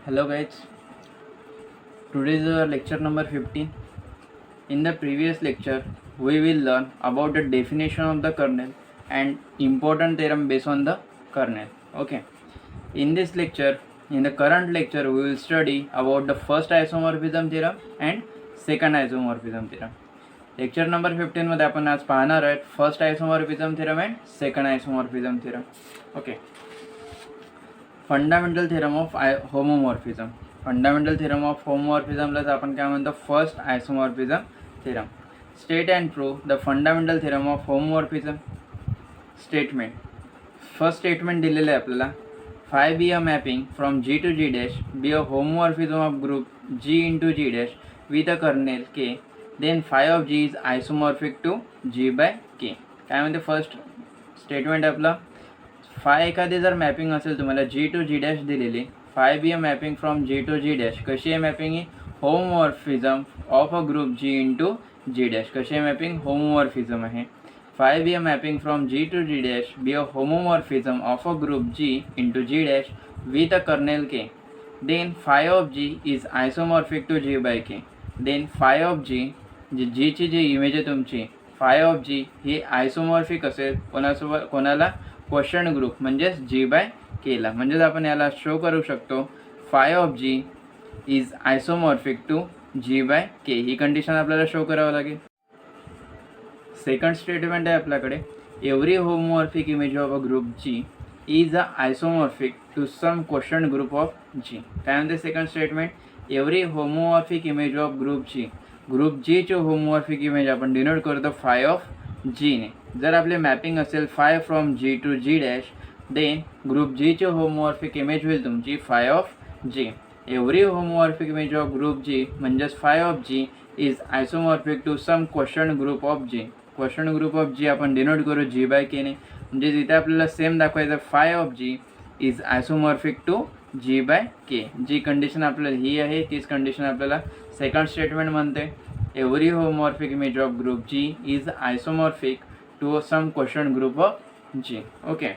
Hello guys, today is lecture number 15. In the previous lecture, we will learn about the definition of the kernel and important theorem based on the kernel. Okay. In this lecture, in the current lecture, we will study about the first isomorphism theorem and second isomorphism theorem. Lecture number 15 मध्ये आपण आज पाहणार आहोत first isomorphism theorem and second isomorphism theorem. Okay. Fundamental theorem of homomorphism. Fundamental theorem of होमोमॉर्फिझमलाच आपण काय म्हणतो first isomorphism theorem. State and prove the fundamental theorem of homomorphism. Statement. First statement दिलेलं आहे आपल्याला. Phi be a mapping from G to G dash be a homomorphism of group G into G dash with a kernel K then phi of G is isomorphic to G by K. काय म्हणते first statement आपलं. Five एखादी जर mapping असेल तुम्हाला G to G dash दिलेली, phi be a mapping from G to G dash. कशी आहे मॅपिंग ही homomorphism of a group G into G dash. कशी आहे मॅपिंग होमोमॉर्फिझम आहे. Phi be a mapping from G to G dash be a homomorphism of a group G into G dash with a kernel K then phi of G is isomorphic to G by K. Then phi of जी जीची जी image आहे तुमची phi of जी ही आयसोमॉर्फिक असेल कोणासोबत, कोणाला, question group म्हणजेच जी bye केला. म्हणजेच आपण याला शो करू शकतो phi of G is isomorphic to G by K. ही कंडिशन आपल्याला शो करावं लागेल. सेकंड स्टेटमेंट आहे आपल्याकडे. Every homomorphic image of a group G is a isomorphic to some quotient group of G. काय म्हणते second statement. Every homomorphic image of group G. Group जीचे homomorphic image आपण denote करतो phi of जीने. जर आपले मॅपिंग असेल phi from G to G dash then group जीचे होमोमॉर्फिक इमेज होईल तुमची phi of G. Every homomorphic image of group G म्हणजेच phi of G is isomorphic to some quotient group of G. Quotient group of G आपण denote करू जी bye केने. म्हणजे तिथे आपल्याला सेम दाखवायचं phi of G is isomorphic to G by K. जी condition आपल्याला ही आहे तीच कंडिशन आपल्याला सेकंड स्टेटमेंट म्हणते. Every homomorphic image of group G is isomorphic to some quotient group of G. Okay.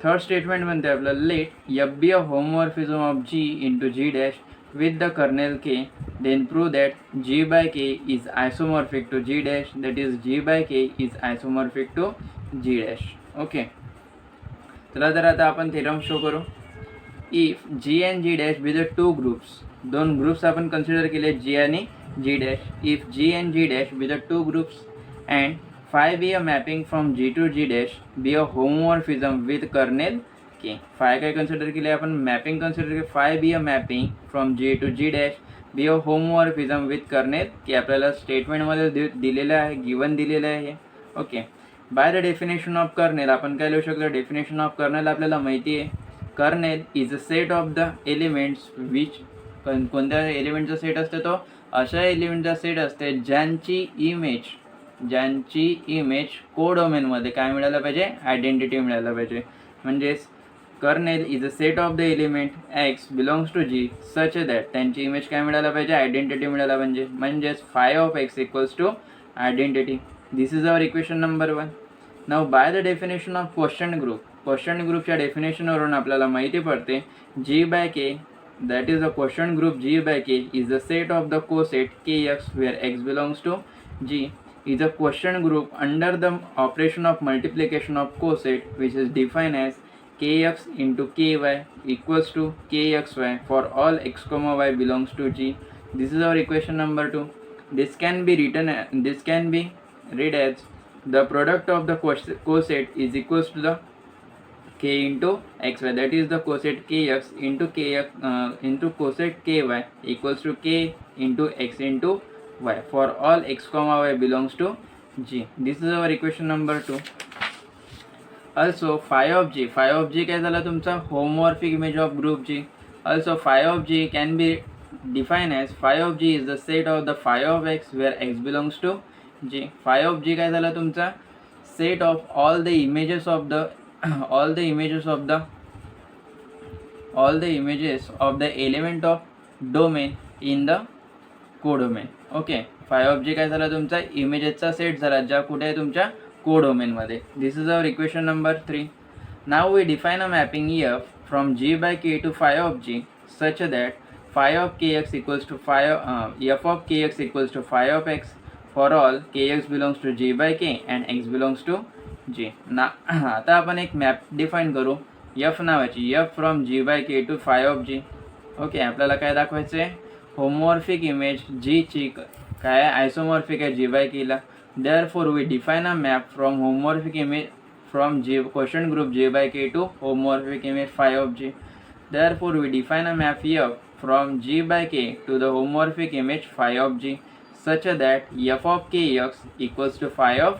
Third statement म्हणते आपल्याला let F be a homomorphism of G into G dash with the kernel K then prove that G by K is isomorphic to G dash that is G by K is isomorphic to G dash. Okay. चला तर आता आपण theorem show करू. If G and G dash be the two groups. दोन groups आपण consider केले G आणि G dash. If G and G dash be the two groups and phi be a mapping from G to G dash be a homomorphism with kernel K. Phi काय consider केले आपण mapping consider केली. Phi be a mapping from G to G dash be a homomorphism with kernel K. आपल्याला स्टेटमेंटमध्ये दिलेलं आहे, given दिलेलं आहे. Okay. By the definition of kernel आपण काय लिहू शकतो. डेफिनेशन ऑफ कर्नेल आपल्याला माहिती आहे. Kernel is a set of the elements which. कोणत्या एलिमेंटचा सेट असते तो अशा एलिमेंटचा सेट असते ज्यांची इमेज कोडोमेनमध्ये काय मिळायला पाहिजे आयडेंटिटी मिळायला पाहिजे. म्हणजेच kernel is a set of the element X belongs to G such that त्यांची इमेज काय मिळायला पाहिजे आयडेंटिटी मिळायला पाहिजे. म्हणजेच phi of x equals to identity. This is our equation number 1. Now by the definition of question group. Quotient ग्रुपच्या डेफिनेशनवरून आपल्याला माहिती पडते G by K that is a question group G by K is the set of the coset Kx where x belongs to G is a question group under the operation of multiplication of coset which is defined as Kx into Ky equals to Kxy for all x comma y belongs to G. This is our equation number 2. This can be read as the product of the coset is equals to the k into xy, that is the coset kx into coset ky equals to k into x into y for all x comma y belongs to G. This is our equation number 2. Also phi of G काय झाला तुमचा homomorphic image of group G. Also phi of G can be defined as phi of G is the set of the phi of x where x belongs to G. Phi of G काय झाला तुमचा set of all the images of the element of domain in the codomain. Okay. Phi of G काय झाला तुमचा इमेजेसचा set झाला ज्या कुठे आहे तुमच्या कोडोमेनमध्ये. This is our equation number 3. Now we define a mapping F from G by K to phi of G such that phi of kx equals to f of kx equals to phi of x for all kx belongs to g by k and x belongs to g. ना आता आपण एक map define करू f नावाची, f from g by k to phi of g. Okay, आपल्याला काय दाखवायचं आहे, होमोमॉर्फिक इमेज g ची काय आयसोमॉर्फिक आहे g by k ला. Therefore we define a map from homomorphic image from G quotient group J by K to homomorphic image phi of G. Therefore, we define a map F from G by K to the homomorphic image phi of G such that F of Kx equals to phi of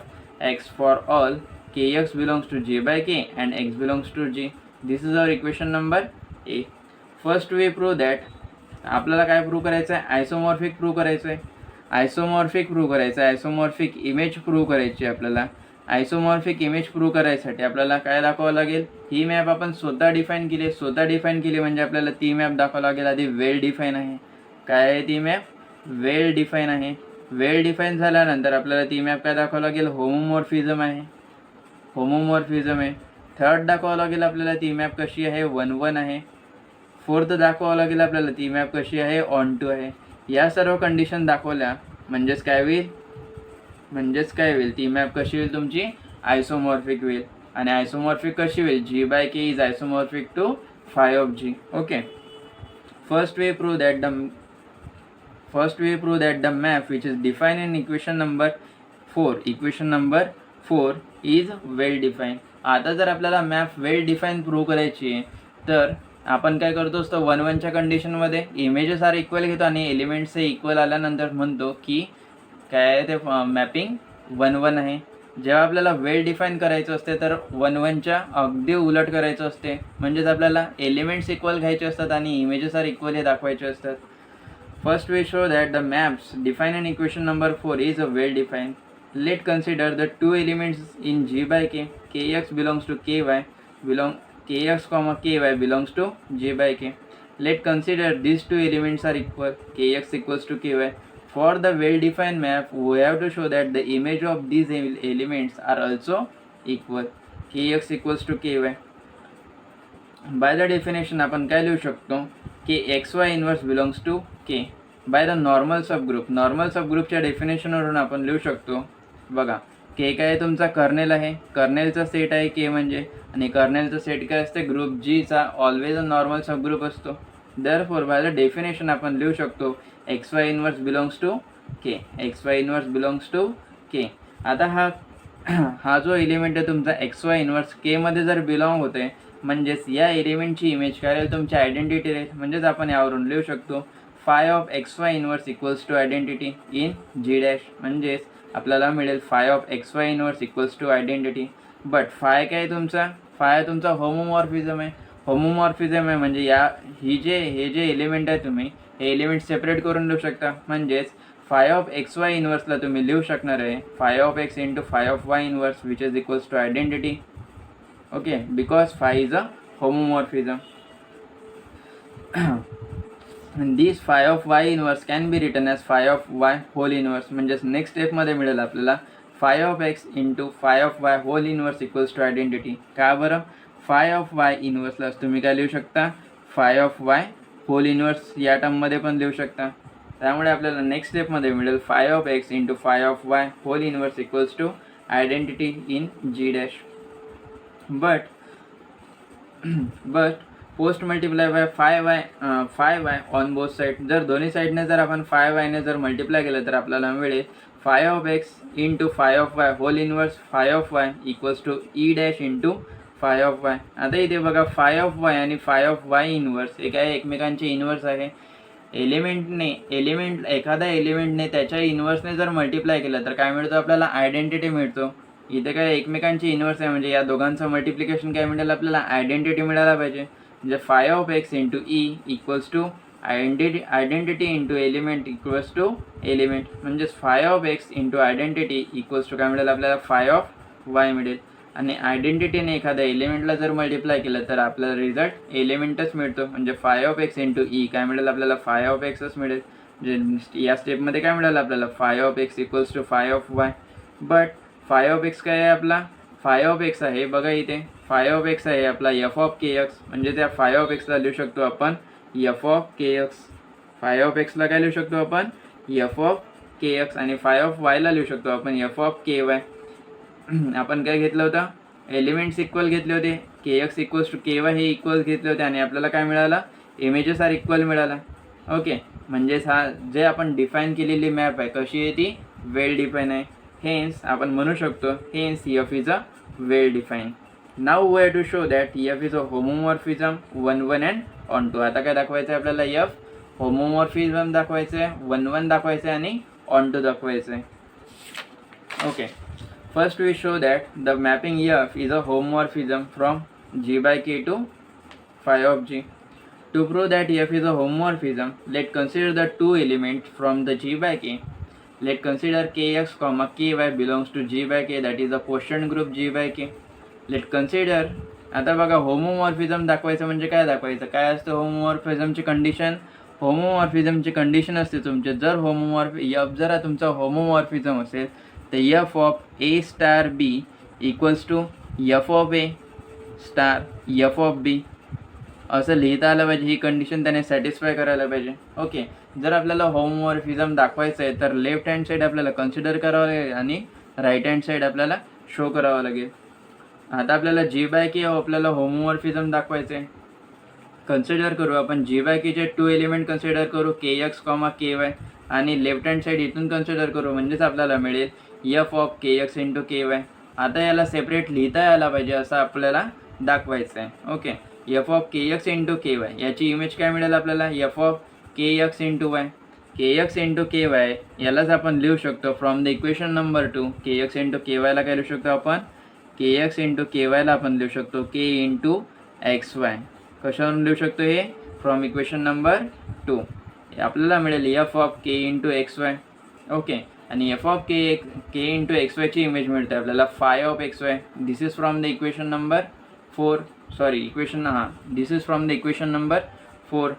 x for all Kx belongs to J by K and x belongs to G. This is our equation number A. First we prove that आपल्याला काय prove करायचं आहे, आयसोमॉर्फिक prove करायचं आहे. आयसोमॉर्फिक prove करायचं आहे, आयसोमॉर्फिक image prove करायची आहे आपल्याला. आयसोमॉर्फिक इमेज प्रूव्ह करायसाठी आपल्याला काय दाखवावं लागेल, ही मॅप आपण स्वतः डिफाईन केली. स्वतः डिफाईन केली म्हणजे आपल्याला ती मॅप दाखवावं लागेल आधी वेल डिफाईन आहे. काय आहे ती मॅप, वेल डिफाईन आहे. वेल डिफाईन झाल्यानंतर आपल्याला ती मॅप काय दाखवावं लागेल, होमोमॉर्फिझम आहे. होमोमॉर्फिझम आहे. थर्ड दाखवावं लागेल आपल्याला ती मॅप कशी आहे, 1-1 आहे. फोर्थ दाखवावं लागेल आपल्याला ती मॅप कशी आहे, ऑन-टू आहे. या सर्व कंडिशन दाखवल्या म्हणजेच काय होईल, ती मॅप कशी होईल तुमची, आयसोमॉर्फिक होईल. आणि आयसोमॉर्फिक कशी होईल, G by K is isomorphic to phi of g. Okay, first we prove that the map which is defined in equation number 4 is well defined. आता जर आपल्याला मॅप वेल डिफाईन प्रूव्ह करायची आहे तर आपण काय करतो असतो, 1-1च्या कंडिशनमध्ये इमेजेस आर इक्वल घेतो आणि एलिमेंट्स हे इक्वल आल्यानंतर म्हणतो की काय ते मॅपिंग 1-1 आहे. जेव्हा आपल्याला वेल डिफाईन करायचं असते तर 1-1च्या अगदी उलट करायचं असते. म्हणजेच आपल्याला एलिमेंट्स इक्वल घ्यायचे असतात आणि इमेजेस आर इक्वल हे दाखवायचे असतात. First we show that the maps define in equation number 4 is a well define. Let consider the 2 elements in g by k. kx belongs to ky kx, ky belongs to g by k. Let consider these 2 elements are equal, kx equals to ky. For the well-defined map, we have to show that the image of these elements are also equal, kx equals to ky. By the definition आपण काय लिहू शकतो की xy inverse belongs to k. By the normal subgroupच्या डेफिनेशनवरून आपण लिहू शकतो, बघा के काय आहे तुमचा कर्नेल आहे, कर्नेलचा सेट आहे के म्हणजे, आणि कर्नेलचा सेट काय असते, ग्रुप जी चा ऑलवेज अ नॉर्मल सबग्रुप असतो. देअरफॉर बाय द डेफिनेशन आपण लिहू शकतो xy inverse belongs to K, xy inverse belongs to K. आता हा जो एलिमेंट आहे तुमचा xy इन्व्हर्स के मध्ये जर बिलॉंग होते म्हणजेच या एलिमेंटची इमेज काय राहील, तुमची आयडेंटिटी राहील. म्हणजेच आपण यावरून लिहू शकतो phi of xy inverse equals to identity in G dash. म्हणजेच आपल्याला मिळेल phi of xy inverse equals to identity. But phi काय तुमचा, फाय तुमचा होमोमॉर्फिझम आहे. होमोमॉर्फिझम आहे म्हणजे हे जे एलिमेंट आहे तुम्ही हे एलिमेंट सेपरेट करून लिहू शकता. म्हणजेच फाय ऑफ xy इन्व्हर्सला तुम्ही लिहू शकणार आहे phi of x into phi of y inverse which is equals to identity. Okay, because phi is a homomorphism. This phi of y inverse can be written as phi of y whole inverse. म्हणजेच next स्टेपमध्ये मिळेल आपल्याला phi of x into phi of y whole inverse equals to identity. का बरं, five of y इन्व्हर्सला तुम्ही काय लिहू शकता, phi of y whole inverse या टर्ममध्ये पण लिहू शकता. त्यामुळे आपल्याला नेक्स्ट स्टेपमध्ये मिळेल phi of x into phi of y whole inverse equals to identity in G dash. But post multiply by phi y on both side. जर दोन्ही साईडने जर आपण फाय वायने जर मल्टिप्लाय केलं तर आपल्याला मिळेल phi of x into phi of y whole inverse phi of y equals to e dash into phi of y. आता इथे बघा फाय ऑफ वाय आणि फाय ऑफ वाय इन्व्हर्स हे काय एकमेकांचे इन्व्हर्स आहे. एखाद्या एलिमेंटने त्याच्या इन्व्हर्सने जर मल्टिप्लाय केलं तर काय मिळतो आपल्याला, आयडेंटिटी मिळतो. इथे काय एकमेकांची इन्व्हर्स आहे म्हणजे या दोघांचं मल्टिप्लिकेशन काय मिळेल आपल्याला, आयडेंटिटी मिळायला पाहिजे. म्हणजे phi of x into E equals to identity into element equals to element. म्हणजेच phi of x into identity equals to काय मिळेल आपल्याला, फाय ऑफ वाय मिळेल. आणि आयडेंटिटीने एखाद्या एलिमेंटला जर मल्टिप्लाय केलं तर आपल्याला रिझल्ट एलिमेंटच मिळतो. म्हणजे phi of x into E काय मिळेल आपल्याला, फाय ऑफ एक्सच मिळेल. म्हणजे या स्टेपमध्ये काय मिळालं आपल्याला, phi of x equals to phi of Y. But phi of x काय आहे आपला, फाय ऑफ एक्स आहे बघा इथे फाय ऑफ एक्स आहे आपला एफ ऑफ के एक्स. म्हणजे त्या फाय ऑफ एक्सला लिहू शकतो आपण F of K X. Phi of एक्सला काय लिहू शकतो आपण एफ ऑफ के एक्स आणि फाय ऑफ वायला लिहू शकतो आपण एफ ऑफ के वाय. आपण काय घेतलं होतं एलिमेंट्स इक्वल घेतले होते K x equals to K Y हे इक्वल घेतले होते आणि आपल्याला काय मिळालं इमेजेस आर इक्वल मिळाला. ओके म्हणजेच हा जे आपण डिफाईन केलेली मॅप आहे कशी आहे ती वेल डिफाईन आहे. हेन्स आपण म्हणू शकतो hence F is a well define. Now way to show that F is a homomorphism 1 1 and on to. आता काय दाखवायचं आहे आपल्याला एफ होमोमॉर्फिझम दाखवायचं आहे 1 1 दाखवायचं आहे आणि ऑन टू दाखवायचं आहे. Okay first we show that the mapping F is a homomorphism from G by K to phi of G. To prove that F is a homomorphism, let's consider the two elements from the G by K. Let's consider Kx, Ky belongs to G by K, that is the quotient group G by K. Let's consider आता बघा होमोमॉर्फिझम दाखवायचं म्हणजे काय दाखवायचं काय असतं होमोमॉर्फिझमची condition. होमोमॉर्फिझमची condition असते तुमचे जर एफ जर तुमचा होमोमॉर्फिझम असेल तर F of A star B equals to F of A star F of B असं लिहिता आलं पाहिजे. ही कंडिशन त्याने सॅटिस्फाय करायला पाहिजे. ओके जर आपल्याला होमोमॉर्फिझम दाखवायचं आहे तर लेफ्ट हँड साईड आपल्याला कन्सिडर करावं लागेल आणि राईट हँड साईड आपल्याला शो करावं लागेल. आता आपल्याला जी बाय के आपल्याला होमोमॉर्फिझम दाखवायचं आहे. कन्सिडर करू आपण जी बाय केचे 2 एलिमेंट कन्सिडर करू के एक्स के वाय आणि लेफ्ट हँड साईड इथून कन्सिडर करू म्हणजेच आपल्याला मिळेल F of K X into K Y. आता याला सेपरेट लिहिता यायला पाहिजे असं आपल्याला दाखवायचं आहे. Okay F of K X into K Y याची इमेज काय मिळेल आपल्याला F of K X into Y. K X into K Y यालाच आपण लिहू शकतो from the equation number 2. K X into K वायला काय लिहू शकतो आपण के एक्स इंटू के वायला आपण लिहू शकतो के इंटू एक्स वाय. कशावरून लिहू शकतो हे फ्रॉम इक्वेशन नंबर 2. आपल्याला मिळेल F of K into X Y. Okay आणि F of K into X वायची इमेज मिळते आपल्याला phi of x Y. This is from the equation number 4 sorry equation this is from the equation number 4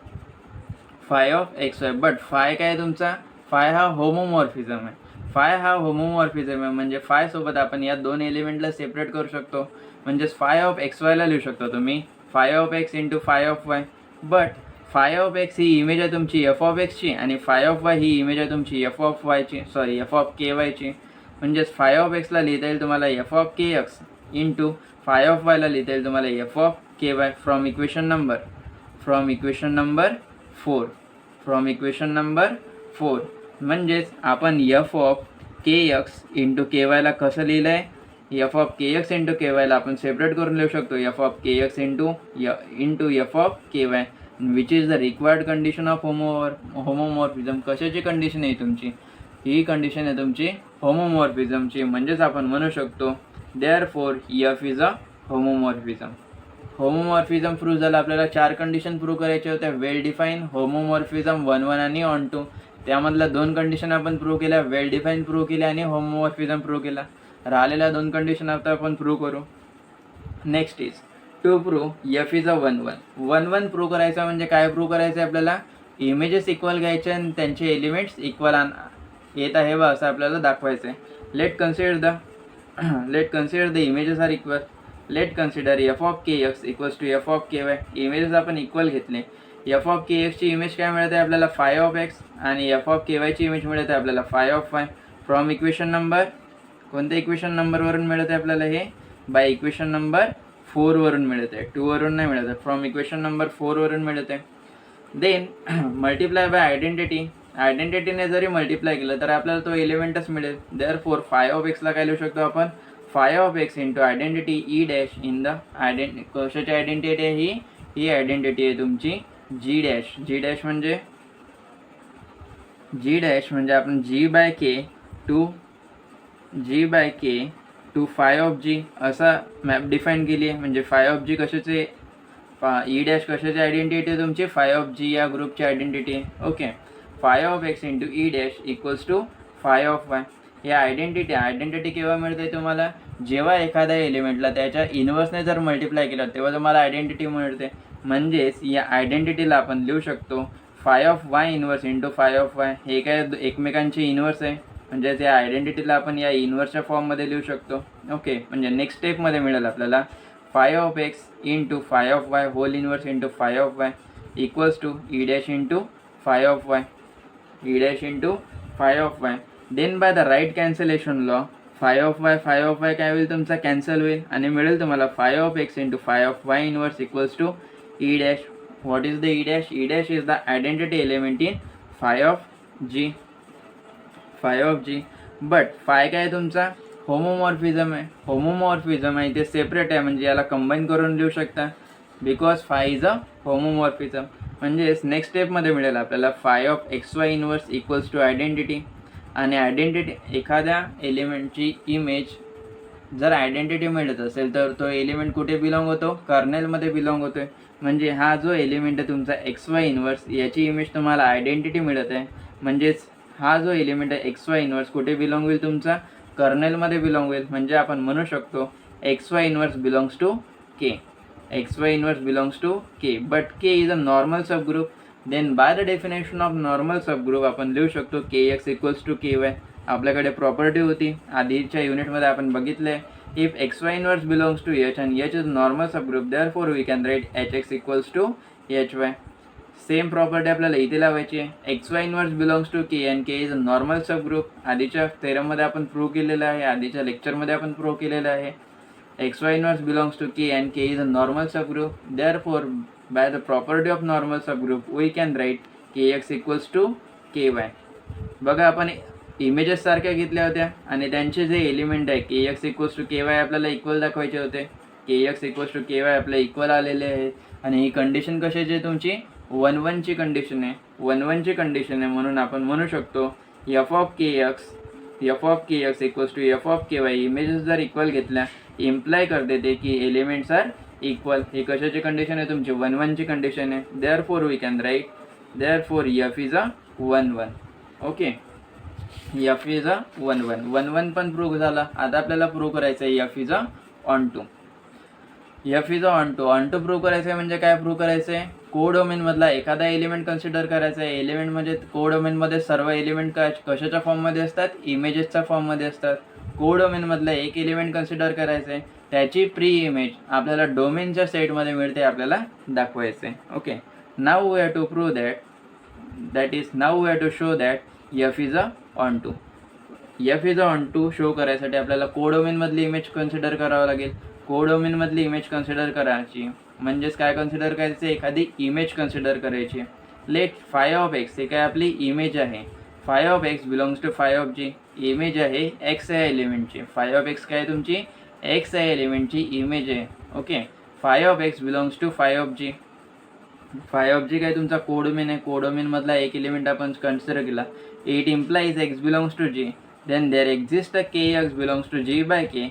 phi of x Y. But phi काय तुमचा five हा होमोमॉर्फिझम आहे. Five हा होमोमॉर्फिझम आहे म्हणजे फाय सोबत आपण या 2 एलिमेंटला सेपरेट करू शकतो म्हणजेच फाय ऑफ एक्स वायला लिहू शकतो तुम्ही phi of x into phi of Y. But phi of X ही इमेज आहे तुमची एफ ऑफ एक्सची आणि फाय ऑफ वाय ही इमेज आहे तुमची एफ ऑफ वायची सॉरी एफ ऑफ के वायची. म्हणजेच फाय ऑफ एक्सला लिहिता येईल तुम्हाला F of K X into phi of वायला लिहिता येईल तुम्हाला F of K Y from equation number 4. म्हणजेच आपण F of K X into K वायला कसं लिहिलं आहे F of K X into K वायला आपण सेपरेट करून लिहू शकतो F of K X into F of K Y which is the required condition of homomorphism. कशाची कंडिशन आहे तुमची ही कंडिशन आहे तुमची होमोमॉर्फिझमची. म्हणजेच आपण म्हणू शकतो therefore F is a homomorphism. Homomorphism prove झालं. आपल्याला 4 कंडिशन प्रूव्ह करायच्या होत्या वेल डिफाईन होमोमॉर्फिझम 1 1 आणि ऑन टू. त्यामधल्या 2 कंडिशन आपण प्रूव्ह केल्या वेल डिफाईन प्रूव्ह केल्या आणि होमोमॉर्फिझम प्रूव्ह केला. राहिलेल्या 2 कंडिशन आता आपण प्रूव्ह करू. Next is to prove f is a 1 1 prove करायचं म्हणजे काय प्रूव्ह करायचं आहे आपल्याला इमेजेस इक्वल घ्यायचे आणि त्यांचे एलिमेंट्स इक्वल येत आहे बा असं आपल्याला दाखवायचं आहे. Let consider the images are equal. Let consider f of K x equals to F of K y. Images आपण इक्वल घेतले. एफ ऑफ के एक्सची इमेज काय मिळते आपल्याला फाय ऑफ एक्स आणि एफ ऑफ के वायची इमेज मिळते आपल्याला phi of y from equation number कोणत्या इक्वेशन नंबरवरून मिळते आपल्याला हे बाय इक्वेशन नंबर 4 वरून मिळते 2 वरून नाही मिळते फ्रॉम इक्वेशन नंबर 4 वरून मिळते. देन मल्टिप्लाय बाय आयडेंटिटीने जरी मल्टिप्लाय केलं तर आपल्याला तो एलिमेंटच मिळेल. देअरफॉर फाय ऑफ एक्सला काय लिहू शकतो आपण phi of x into identity E dash in the कशाची आयडेंटिटी आहे ही आयडेंटिटी आहे तुमची जी डॅश म्हणजे आपण G by K to phi of G असा मॅप डिफाईन केली आहे. म्हणजे फाय ऑफ जी कशाचे ई डॅश कशाची आयडेंटिटी आहे तुमची फाय ऑफ जी या ग्रुपची आयडेंटिटी आहे. Okay phi of x into e dash equals to phi of y. हे आयडेंटिटी केव्हा मिळते तुम्हाला जेव्हा एखाद्या एलिमेंटला त्याच्या इन्व्हर्सने जर मल्टिप्लाय केलं तेव्हा तुम्हाला आयडेंटिटी मिळते. म्हणजेच या आयडेंटिटीला आपण लिहू शकतो phi of y inverse into phi of y. हे काय एकमेकांचे इन्व्हर्स आहे म्हणजेच या आयडेंटिटीला आपण या इन्व्हर्सच्या फॉर्ममध्ये लिहू शकतो. ओके म्हणजे नेक्स्ट स्टेपमध्ये मिळेल आपल्याला phi of x into phi of y whole inverse into phi of y. Equals to e dash into phi of y, e dash into phi of y. Then by the right cancellation law phi of y काय होईल तुमचा cancel होईल आणि मिळेल तुम्हाला phi of x into phi of y inverse equals to e dash. What is the e dash? E dash is the identity element in phi of G, phi of G. But phi काय तुमचा होमोमॉर्फिझम आहे, होमोमॉर्फिझम आहे ते separate आहे, म्हणजे याला combine करून लिहू शकता because phi is a homomorphism. म्हणजेच नेक्स्ट स्टेपमध्ये मिळेल आपल्याला phi of x Y inverse equals to identity. आणि आयडेंटिटी एखाद्या एलिमेंटची इमेज जर आयडेंटिटी मिळत असेल तर तो एलिमेंट कुठे बिलॉंग होतो? कर्नेलमध्ये बिलॉंग होतोय. म्हणजे हा जो एलिमेंट आहे तुमचा एक्स वाय इनवर्स याची इमेज तुम्हाला आयडेंटिटी मिळत आहे, म्हणजेच हा जो एलिमेंट आहे एक्स वाय इनवर्स कुठे बिलॉंग होईल? तुमचा कर्नेलमध्ये बिलॉंग होईल. म्हणजे आपण म्हणू शकतो X Y inverse belongs to K, X Y inverse belongs to K. But K is a normal subgroup. Then by the definition of normal subgroup आपण लिहू शकतो K x equals to K Y. आपल्याकडे property होती आधीच्या युनिटमध्ये आपण बघितले, if x Y inverse belongs to H and H is normal subgroup therefore we can write H x equals to H y. Same property आपल्याला इथे लावायची आहे. X Y inverse belongs to k and k is a normal subgroup. आधीच्या थेरममध्ये आपण prove केलेलं आहे, आधीच्या लेक्चरमध्ये आपण प्रूव्ह केलेलं आहे. X Y inverse belongs to k and k is a normal subgroup therefore by the property of normal subgroup we can write k x equals to K y. बघा आपण images सारख्या घेतल्या होत्या आणि त्यांचे जे element आहे K x equals to K Y आपल्याला इक्वल दाखवायचे होते. K x equals to K Y आपल्याला इक्वल आलेले आहे. आणि ही कंडिशन कशाची आहे तुमची? 1-1ची कंडिशन आहे, 1-1ची कंडिशन आहे. म्हणून आपण म्हणू शकतो F of K x equals to F of K y. Images जर इक्वल घेतल्या इम्प्लाय करते ते की एलिमेंट्स आर इक्वल. ही कशाची कंडिशन आहे तुमची? 1-1ची कंडिशन आहे. Therefore we can write therefore F is a 1-1. Okay, f is a 1-1. 1-1 पण प्रूव्ह झाला. आता आपल्याला प्रूव्ह करायचं आहे f is a on to. F is a on to prove करायचं आहे म्हणजे काय प्रूव्ह करायचं आहे? कोडोमेनमधला एखादा एलिमेंट कन्सिडर करायचा आहे. एलिमेंट म्हणजे कोडोमेनमध्ये सर्व एलिमेंट कशाच्या फॉर्ममध्ये असतात? इमेजेसच्या फॉर्ममध्ये असतात. कोडोमेनमधला एक एलिमेंट कन्सिडर करायचं आहे, त्याची प्री इमेज आपल्याला डोमेनच्या सेटमध्ये मिळते, आपल्याला दाखवायचं आहे. Okay, now we have to prove that is now we have to show that F is a on to. F is a on to show करायसाठी आपल्याला कोडोमेनमधली इमेज कन्सिडर करावं लागेल. कोडोमेनमधली इमेज कन्सिडर करायची म्हणजेच काय कन्सिडर करायचं? एखादी इमेज कन्सिडर करायची. लेट फाय ऑफ एक्स हे काय आपली इमेज आहे. Phi of X belongs to phi of G. Image आहे एक्स या एलिमेंटची. फाय ऑफ एक्स काय तुमची? एक्स या एलिमेंटची इमेज आहे. Okay, phi of X belongs to phi of G. Phi of G काय तुमचा कोडोमेन आहे. कोडोमेनमधला एक एलिमेंट आपण कन्सिडर केला. It implies x belongs to G. Then there exist a k x belongs to G by k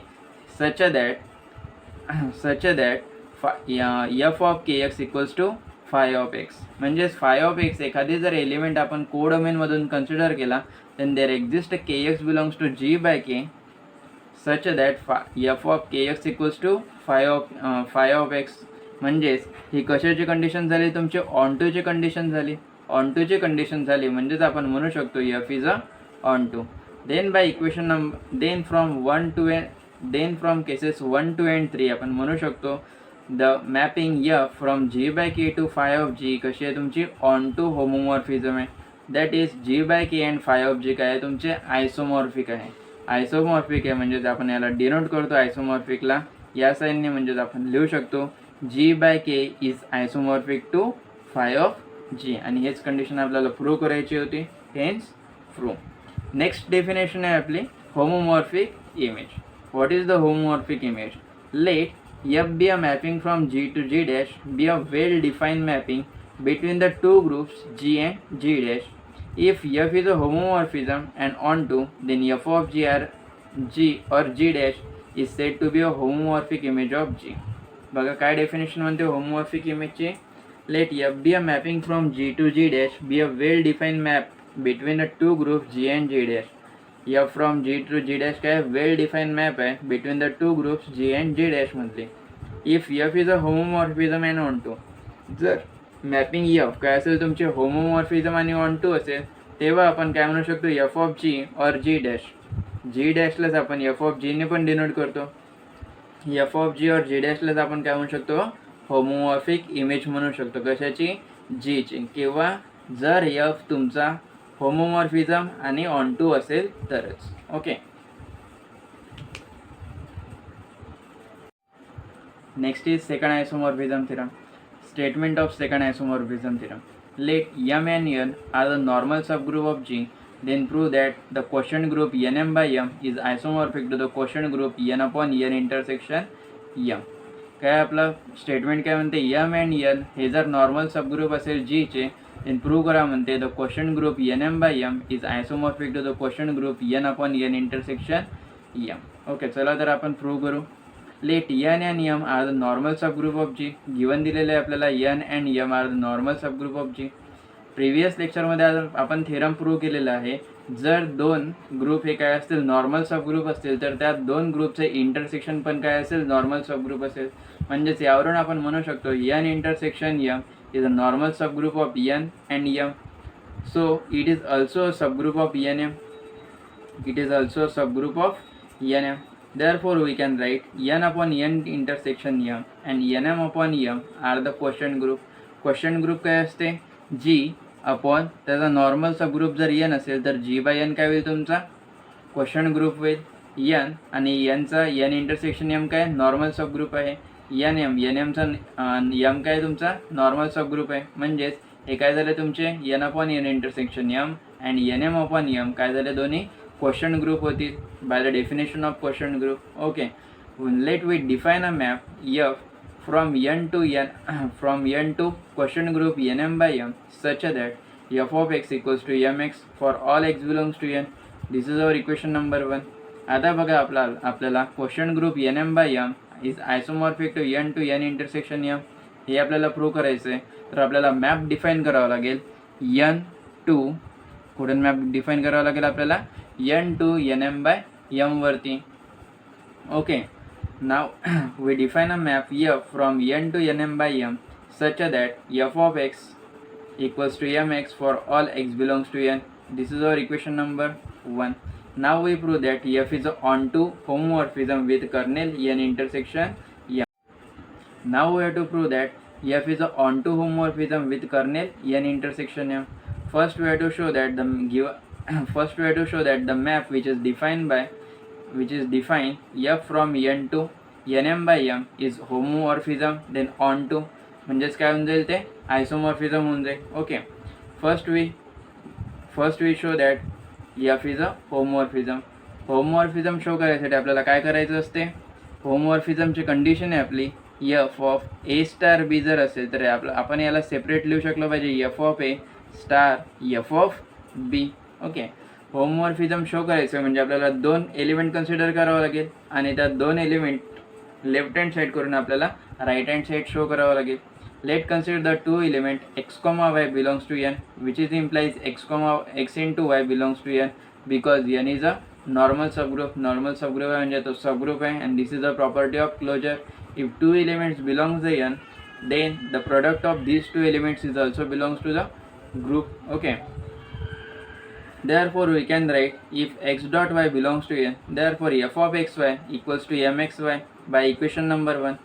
such that f of K x equals to phi of x. म्हणजेच phi of x एखादी जर element आपण कोडोमेनमधून consider केला then there exist k x belongs to G by k such that F of K x equals to phi of x. म्हणजेच ही कशाची condition झाली? तुमची ऑन टूची कंडिशन झाली. ऑन टूची कंडिशन झाली म्हणजेच आपण म्हणू शकतो F is a on to. Then by equation number then from cases 1, 2 and 3 आपण म्हणू शकतो the mapping F from G by K to phi of G कशी आहे तुमची? ऑन टू होमोमॉर्फिझम आहे. That is G by K and phi of G काय आहे तुमचे? आयसोमॉर्फिक आहे. आयसोमॉर्फिक आहे म्हणजेच आपण याला डिनोट करतो आयसोमॉर्फिकला या साईनने. म्हणजेच आपण लिहू शकतो G by K is isomorphic to phi of G. आणि हेच कंडिशन आपल्याला प्रूव्ह करायची होती, हेन्स प्रूव्ह. नेक्स्ट डेफिनेशन आहे आपली homomorphic image. What is the homomorphic image? Let F be a mapping from G to G dash be a well-defined mapping between the two groups G and G dash. If F is a homomorphism and onto, then F of G or G dash is said to be a homomorphic image of G. बघा काय definition म्हणते homomorphic इमेजची? Let F be a mapping from G to G dash be a well-defined map between the two groups G and G dash. F from G to G dash काय well defined map आहे between the two groups G and G dash मधले. If F is a homomorphism and on to. जर mapping F काय असेल तुमचे होमोमॉर्फिझम आणि on to असेल तेव्हा आपण काय म्हणू शकतो? एफ ऑफ जी और जी डॅश. जी डॅशलाच आपण एफ ऑफ जीने पण डिनोट करतो. एफ ऑफ जी और जी डॅशलाच आपण काय म्हणू शकतो? होमोमॉर्फिक इमेज म्हणू शकतो. कशाची? जीचे, किंवा जर एफ तुमचा होमोमॉर्फिझम आणि ऑन टू असेल तरच. Okay. Next is second isomorphism theorem. Statement of second isomorphism theorem. Let M and N are the normal subgroup of G, then prove that the quotient group Nm by M is isomorphic to the quotient group N upon N intersection M. काय आपलं statement काय म्हणते, M and N हे जर normal subgroup असेल G चे, then prove करा म्हणते the question group Nm by M is isomorphic to the question group N upon N intersection M. Okay, चला तर आपण प्रूव्ह करू. Let N and M are the normal subgroup of G. Given दिलेलं आहे आपल्याला N and M are the normal subgroup of G. Previous लेक्चरमध्ये आपण theorem prove केलेला आहे. जर दोन ग्रुप हे काय असतील, नॉर्मल सबग्रुप असतील, तर त्या दोन ग्रुपचे इंटरसेक्शन पण काय असेल, नॉर्मल सबग्रुप असेल. म्हणजेच यावरून आपण म्हणू शकतो N intersection M is a normal subgroup of N and M. So it is also a subgroup of Nm. It is also a subgroup of Nm. Therefore, we can write N upon N intersection M and Nm upon M are the quotient group. Quotient group काय असते, G upon त्याचा normal subgroup जर N असेल तर G bye N काय होईल तुमचा, question group होईल N, आणि Nचा N इंटरसेक्शन M काय नॉर्मल सबग्रुप आहे. Nmचा M काय तुमचा नॉर्मल सबग्रुप आहे. म्हणजेच हे काय झाले तुमचे N upon N intersection M and Nm upon M काय झाले, दोन्ही क्वेश्चन ग्रुप होतील by the definition of question group. Okay. Let we define a map F from N to question group Nm by M such that f of x equals to mx for all x belongs to N. This is our equation number 1. आता बघा आपल्याला question group Nm by M is isomorphic to N intersection M हे आपल्याला prove करायचं आहे. तर आपल्याला map define करावा लागेल N टू, कुठून मॅप डिफाईन करावा लागेल आपल्याला, N to Nm by M वरती. Okay. Now we define a map F from N to Nm by M such that f of x equals to mx for all x belongs to N. This is our equation number 1. Now we prove that f is a onto homomorphism with kernel N intersection M. Now we have to prove that f is a onto homomorphism with kernel N intersection M. First we have to show that the map which is defined F from N to Nm by M is homomorphism then onto, म्हणजेच काय होऊन जाईल ते isomorphism होऊन जाईल. Okay. First we show that F is a homomorphism. Homomorphism show करायसाठी आपल्याला काय करायचं असते, होमोमॉर्फिझमची कंडिशन आहे आपली F of A star B जर असेल तर आपण याला सेपरेट लिहू शकलो पाहिजे F of A star F of B. Okay. Homomorphism show करायचं म्हणजे आपल्याला दोन एलिमेंट कन्सिडर करावं लागेल आणि त्या दोन एलिमेंट लेफ्ट हँड साईड करून आपल्याला राईट हँड साईड शो करावं लागेल. Let consider the two element x, y belongs to N which is implies x into y belongs to N because N is a normal subgroup. Normal subgroup आहे म्हणजे तो subgroup आहे and this is a property of closure. If two elements belongs the N then the product of these two elements is also belongs to the group. Okay. Therefore we can write if x dot y belongs to N, therefore f of xy equals to mxy by equation number 1.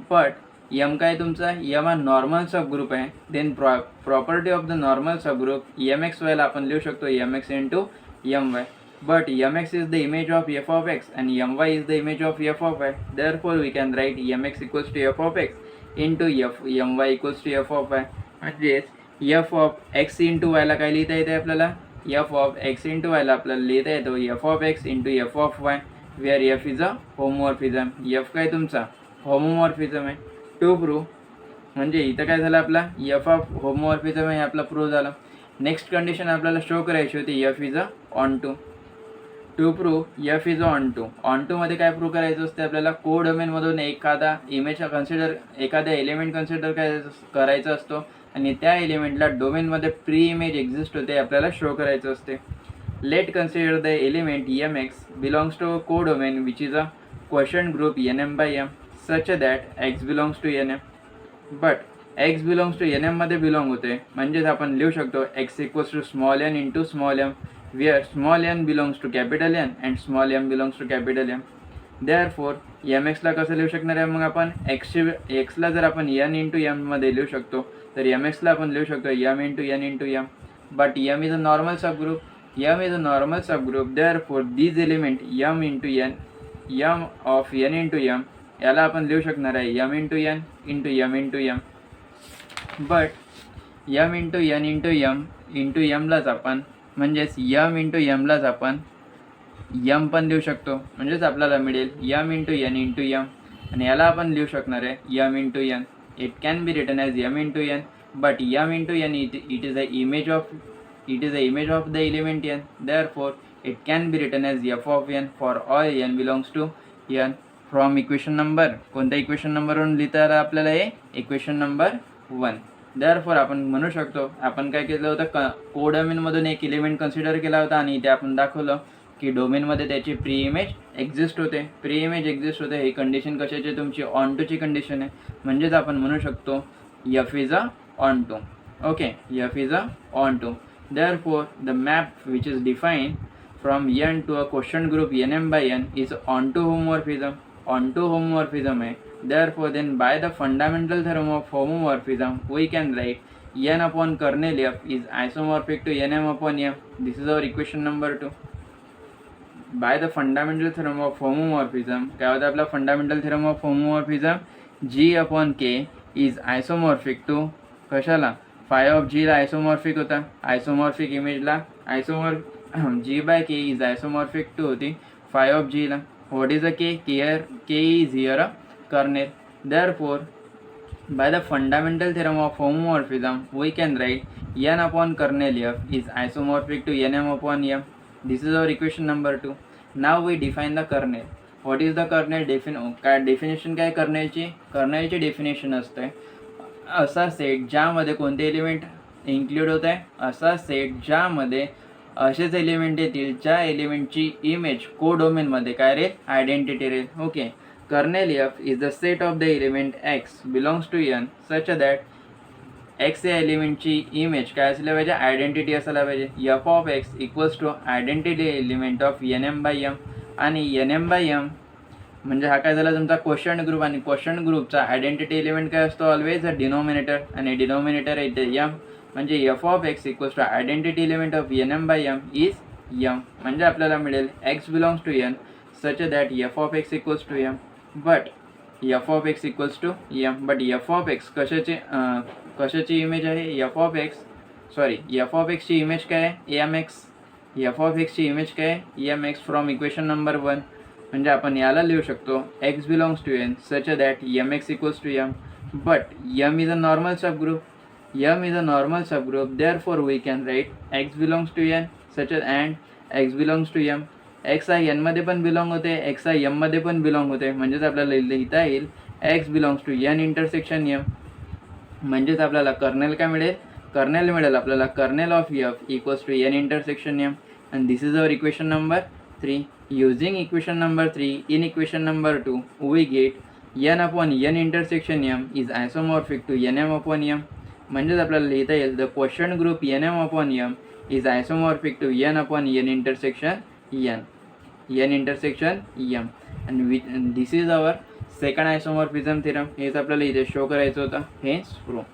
But M काय तुमचा, M हा normal subgroup आहे. Then property of the normal subgroup mxy ला आपण लिहू शकतो mx into my. But mx is the image of f of x and my is the image of f of y. Therefore we can write mx equals to f of x into my equals to f of y. म्हणजेच f of x into y ला काय लिहिता येते आपल्याला, f of x into y ला आपल्याला लिहिता येतो f of x into f of y where f is a homomorphism. f काय तुमचा होमोमॉर्फिझम आहे. टू प्रूव्ह म्हणजे इथं काय झालं आपला f ऑफ होमोमॉर्फिझम आहे आपला प्रूव्ह झाला. नेक्स्ट कंडिशन आपल्याला शो करायची होती f is a on to. To prove f is a on to. Onto मध्ये काय प्रूव्ह करायचं असते आपल्याला, को डोमेनमधून एखादा इमेज एखादा एलिमेंट कन्सिडर करायचा असतो आणि त्या एलिमेंटला डोमेनमध्ये प्री इमेज एक्झिस्ट होते आपल्याला शो करायचं असते. Let consider the element mx belongs to codomain which is a question group Nm by M such that x belongs to Nm. But x belongs to Nm मध्ये belong होते म्हणजेच आपण लिहू शकतो x equals to small n into small m where small n belongs to capital N and small m belongs to capital M. Therefore mx ला कसं लिहू शकणार आहे मग आपण, x ला जर आपण n इंटू m मध्ये लिहू शकतो तर mxला आपण लिहू शकतो m into n into m. But m is a normal subgroup. m is a normal subgroup, therefore these element m into n, m of n into m, याला आपण लिहू शकणार आहे m into n into m into m. But m into n into m into m लाच आपण म्हणजेच m into m लाच आपण m पण लिहू शकतो. म्हणजेच आपल्याला मिळेल m into n into m. आणि याला आपण लिहू शकणार आहे m into n. It can be written as m into n, but m into n it is the image of the element n. Therefore, it can be written as f of n for all n belongs to n. From equation number, कोणत्या equation नंबरवरून लिहिता आला आपल्याला हे? Equation number 1. Therefore, आपण म्हणू शकतो आपण काय केलं होतं, कोडोमेनमधून एक एलिमेंट कन्सिडर केला होता आणि इथे आपण दाखवलं की डोमेनमध्ये त्याची प्री इमेज एक्झिस्ट होते. प्री इमेज एक्झिस्ट होते ही कंडिशन कशाची? तुमची ऑन टूची कंडिशन आहे. म्हणजेच आपण म्हणू शकतो f is a on to. Okay, f is a on to. Therefore, the map which is defined from n to a quotient group nm by n is onto homomorphism. Onto homomorphism है. Therefore, then by the fundamental theorem of homomorphism, we can write n upon kernel f is isomorphic to nm upon m. This is our equation number 2. By the fundamental theorem of homomorphism, क्या होता है आपला fundamental theorem of homomorphism? g upon k is isomorphic to कशाला? Five of जी ला आयसोमॉर्फिक होता. आयसोमॉर्फिक इमेजला g by k is isomorphic to होती five of जी ला. What is a k? K is here a kernel. Therefore, by the fundamental theorem of homomorphism, we can write n upon kernel f is isomorphic to nm upon m. This is our equation number 2. Now we define the kernel. What is the kernel? Definition काय कर्नेलची? कर्नेलची definition असते असा set ज्यामध्ये कोणते element include होत आहे? असा set ज्यामध्ये असेच एलिमेंट येतील ज्या एलिमेंटची इमेज कोडोमेनमध्ये काय रे? आयडेंटिटी रे. Okay, kernel F is the set of the element X belongs to N such that X या एलिमेंटची इमेज काय असल्या पाहिजे? आयडेंटिटी असायला पाहिजे. F of x equals to identity element of N M by M. आणि N M by M म्हणजे हा काय झाला तुमचा क्वेश्चन ग्रुप. आणि क्वेश्चन ग्रुपचा आयडेंटिटी एलिमेंट काय असतो? Always a denominator. आणि डिनोमिनेटर इथे एम म्हणजे F of x equals to identity element of N M by M is M. म्हणजे आपल्याला मिळेल X belongs to N such that F of x equals to M. But F of x equals to M. But F of X कशाची image आहे? F of एक्सची image काय आहे? M X. F of एक्सची image काय आहे? M X. From equation number 1 म्हणजे आपण याला लिहू शकतो x belongs to N such that M x equals to M. But M is a normal subgroup. m is a normal subgroup, therefore we can write x belongs to n such as and x belongs to m. x हा n मध्ये पण belong होते, x हा m मध्ये पण belong होते. म्हणजेच आपल्याला लिहिता येईल x belongs to n intersection m. म्हणजेच आपल्याला कर्नेल काय मिळेल? कर्नेल मिळेल आपल्याला kernel of f equals to n intersection m. and this is our equation number 3. Using equation number 3 in equation number 2 we get n upon n intersection m is isomorphic to nm upon m. म्हणजेच आपल्याला लिहिता येईल the question group N M upon M is isomorphic to N upon N intersection M. And this is our second isomorphism theorem. हेच आपल्याला इथे show करायचं होतं. हेच prove.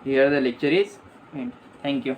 Here the lecture is end. Thank you.